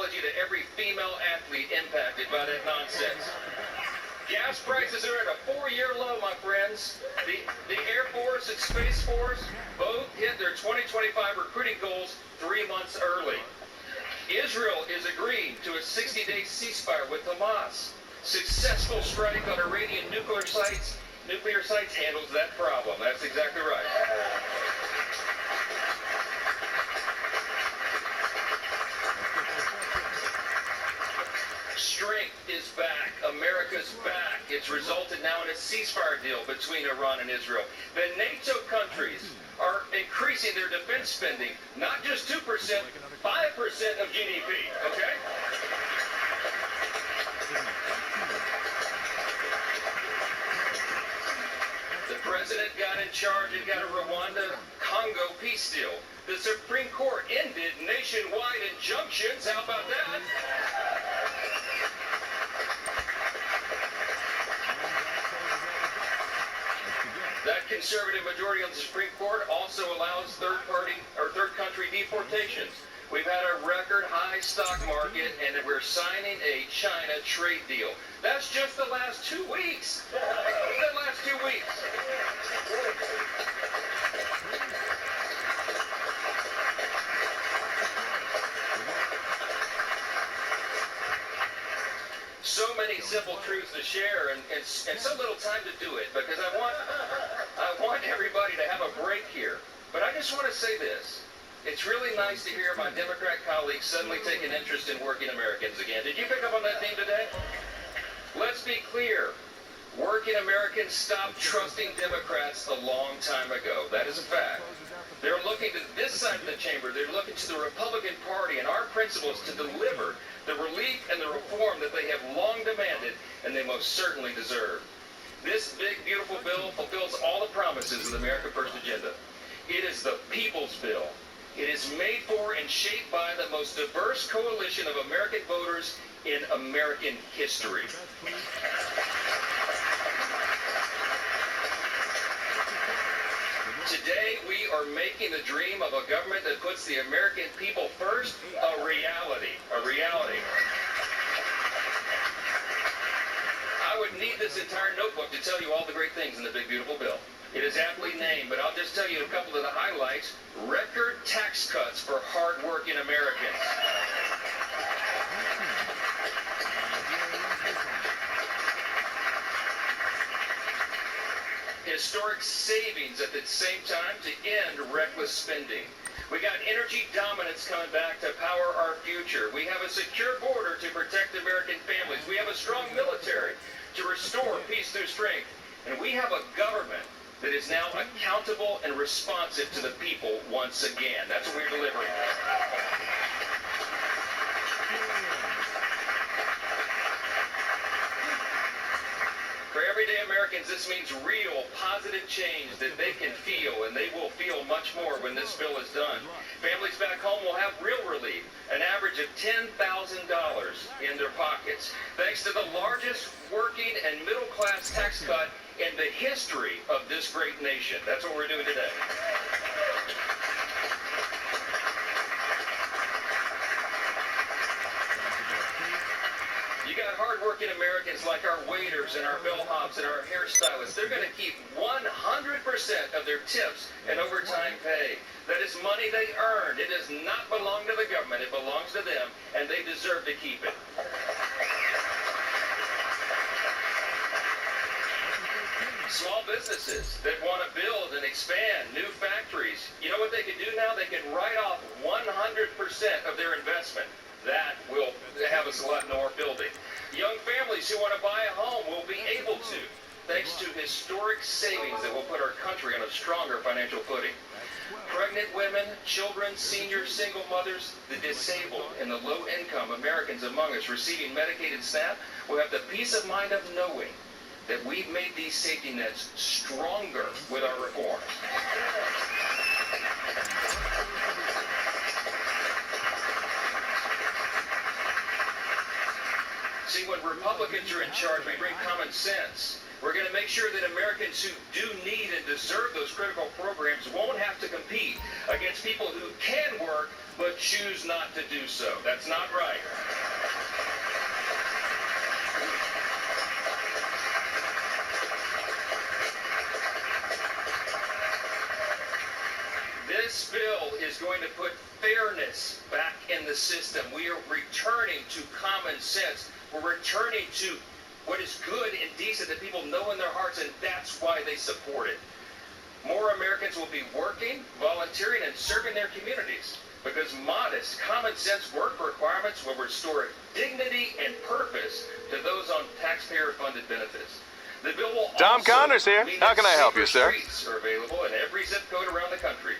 apology to every female athlete impacted by that nonsense. Gas prices are at a 4-year low, my friends. The Air Force and Space Force both hit their 2025 recruiting goals 3 months early. Israel is agreeing to a 60-day ceasefire with Hamas. Successful strike on Iranian nuclear sites handles that problem. That's exactly right. Strength is back. America's back. It's resulted now in a ceasefire deal between Iran and Israel. The NATO countries are increasing their defense spending, not just 2%, 5% of GDP, okay? The president got in charge and got a Rwanda-Congo peace deal. The Supreme Court ended nationwide injunctions. How about that? That conservative majority on the Supreme Court also allows third country deportations. We've had a record high stock market, and we're signing a China trade deal. That's just the last 2 weeks. The last 2 weeks. So many simple truths to share, and so little time to do it, because I want everybody to have a break here. But I just want to say this. It's really nice to hear my Democrat colleagues suddenly take an interest in working Americans again. Did you pick up on that theme today? Let's be clear. Working Americans stopped trusting Democrats a long time ago. That is a fact. They're looking to this side of the chamber. They're looking to the Republican Party and our principles to deliver the relief and the reform that they have long demanded and they most certainly deserve. This big, beautiful bill fulfills all the promises of the America First agenda. It is the people's bill. It is made for and shaped by the most diverse coalition of American voters in American history. Today, we are making the dream of a government that puts the American people first a reality. A reality. I would need this entire notebook to tell you all the great things in the big, beautiful bill. It is aptly named, but I'll just tell you a couple of the highlights. Record tax cuts for hard-working Americans. Historic savings at the same time to end reckless spending. We got energy dominance coming back to power our future. We have a secure border to protect American families. We have a strong military to restore peace through strength. And we have a government that is now accountable and responsive to the people once again. That's what we're delivering. For everyday Americans, this means real, positive change that they can feel, and they will feel much more when this bill is done. Families back home will have real relief, an average of $10,000 in their pockets, thanks to the largest working and middle-class tax cut in the history of this great nation. That's what we're doing today. You got hardworking Americans like our waiters and our bellhops and our hairstylists. They're going to keep 100% of their tips and overtime pay. That is money they earned. It does not belong to the government. It belongs to them, and they deserve to keep it. Small businesses that want to build and expand new factories, you know what they can do now? They can write off 100% of their investment. That will have us a lot more building. Young families who want to buy a home will be able to, thanks to historic savings that will put our country on a stronger financial footing. Pregnant women, children, seniors, single mothers, the disabled, and the low-income Americans among us receiving Medicaid and SNAP will have the peace of mind of knowing that we've made these safety nets stronger with our reforms. See, when Republicans are in charge, we bring common sense. We're going to make sure that Americans who do need and deserve those critical programs won't have to compete against people who can work but choose not to do so. That's not right. going to put fairness back in the system. We are returning to common sense. We're returning to what is good and decent that people know in their hearts, and that's why they support it. More Americans will be working, volunteering, and serving their communities because modest, common sense work requirements will restore dignity and purpose to those on taxpayer-funded benefits. The bill will Tom Connors here. mean How that can I help you, safer sir? streets are available in every zip code around the country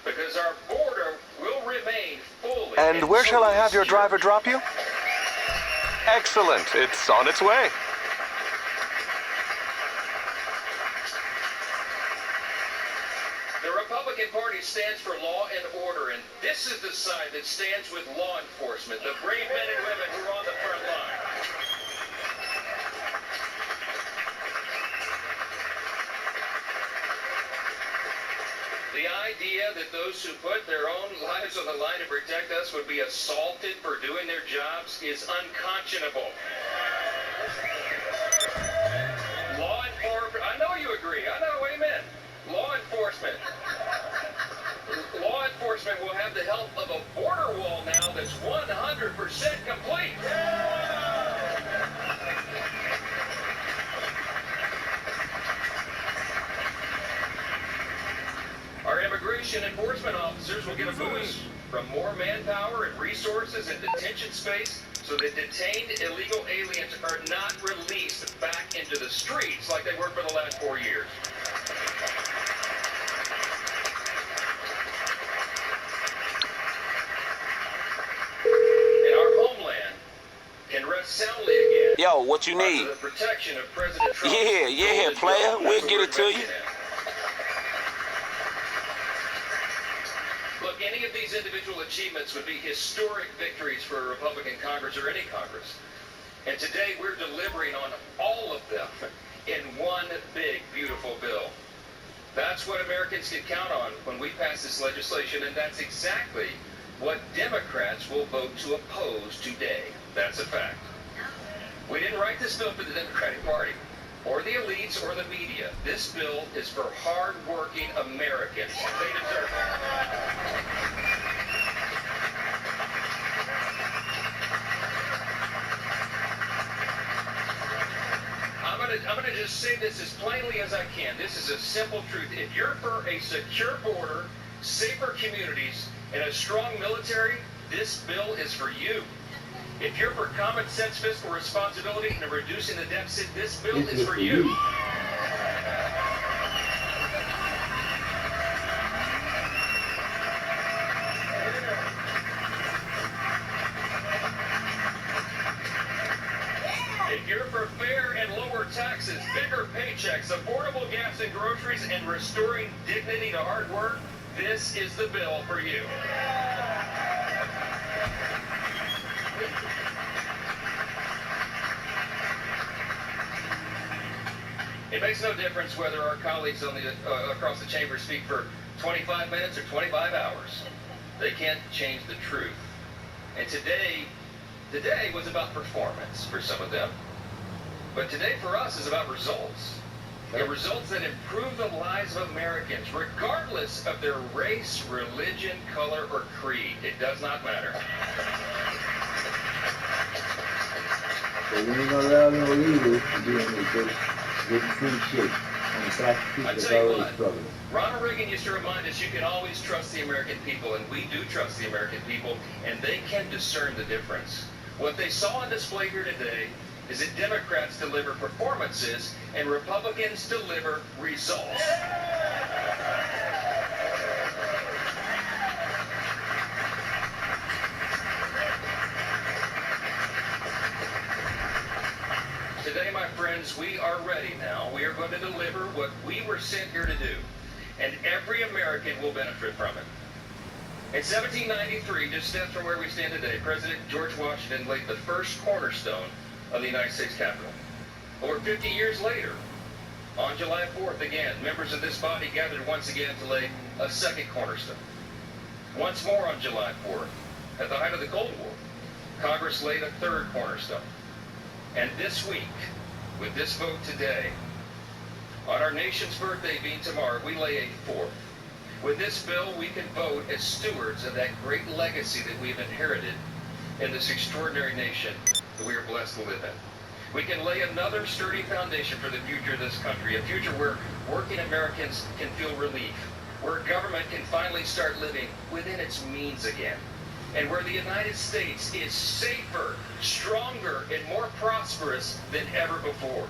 because our border will remain fully. And where shall I have your secure. driver drop you? Excellent. It's on its way. The Republican Party stands for law and order, and this is the side that stands with law enforcement, the brave men and women who are on the front line. The idea that those who put their own lives on the line to protect us would be assaulted for doing their jobs is unconscionable. Law enforcement, I know you agree. I know, amen. Law enforcement will have the help of a border wall now that's 100% complete. Our immigration enforcement officers will get a boost from more manpower and resources and detention space so that detained illegal aliens are not released back into the streets like they were for the last 4 years. And our homeland can rest soundly again. Yo, what you under need? the protection of President Trump. Yeah, player. We'll get it to you. Look, any of these individual achievements would be historic victories for a Republican Congress or any Congress. And today we're delivering on all of them in one big, beautiful bill. That's what Americans can count on when we pass this legislation, and that's exactly what Democrats will vote to oppose today. That's a fact. We didn't write this bill for the Democratic Party or the elites or the media. This bill is for hard-working Americans. They deserve it. I'm gonna just say this as plainly as I can. This is a simple truth. If you're for a secure border, safer communities, and a strong military, this bill is for you. If you're for common sense fiscal responsibility and reducing the deficit, this bill is for you. If you're for fair and lower taxes, bigger paychecks, affordable gas and groceries, and restoring dignity to hard work, this is the bill for you. It makes no difference whether our colleagues on the across the chamber speak for 25 minutes or 25 hours. They can't change the truth. And today was about performance for some of them. But today for us is about results. The results that improve the lives of Americans, regardless of their race, religion, color, or creed. It does not matter. So we ain't gonna allow no leaders to do any good free shit on the back of people that's already struggling. Ronald Reagan used to remind us you can always trust the American people, and we do trust the American people, and they can discern the difference. What they saw on display here today is that Democrats deliver performances and Republicans deliver results. Today, my friends, we are ready now. We are going to deliver what we were sent here to do, and every American will benefit from it. In 1793, just steps from where we stand today, President George Washington laid the first cornerstone of the United States Capitol. Over 50 years later, on July 4th, again, members of this body gathered once again to lay a second cornerstone. Once more on July 4th, at the height of the Cold War, Congress laid a third cornerstone. And this week, with this vote today, on our nation's birthday being tomorrow, we lay a fourth. With this bill, we can vote as stewards of that great legacy that we've inherited in this extraordinary nation that we are blessed to live in. We can lay another sturdy foundation for the future of this country, a future where working Americans can feel relief, where government can finally start living within its means again, and where the United States is safer, stronger, and more prosperous than ever before.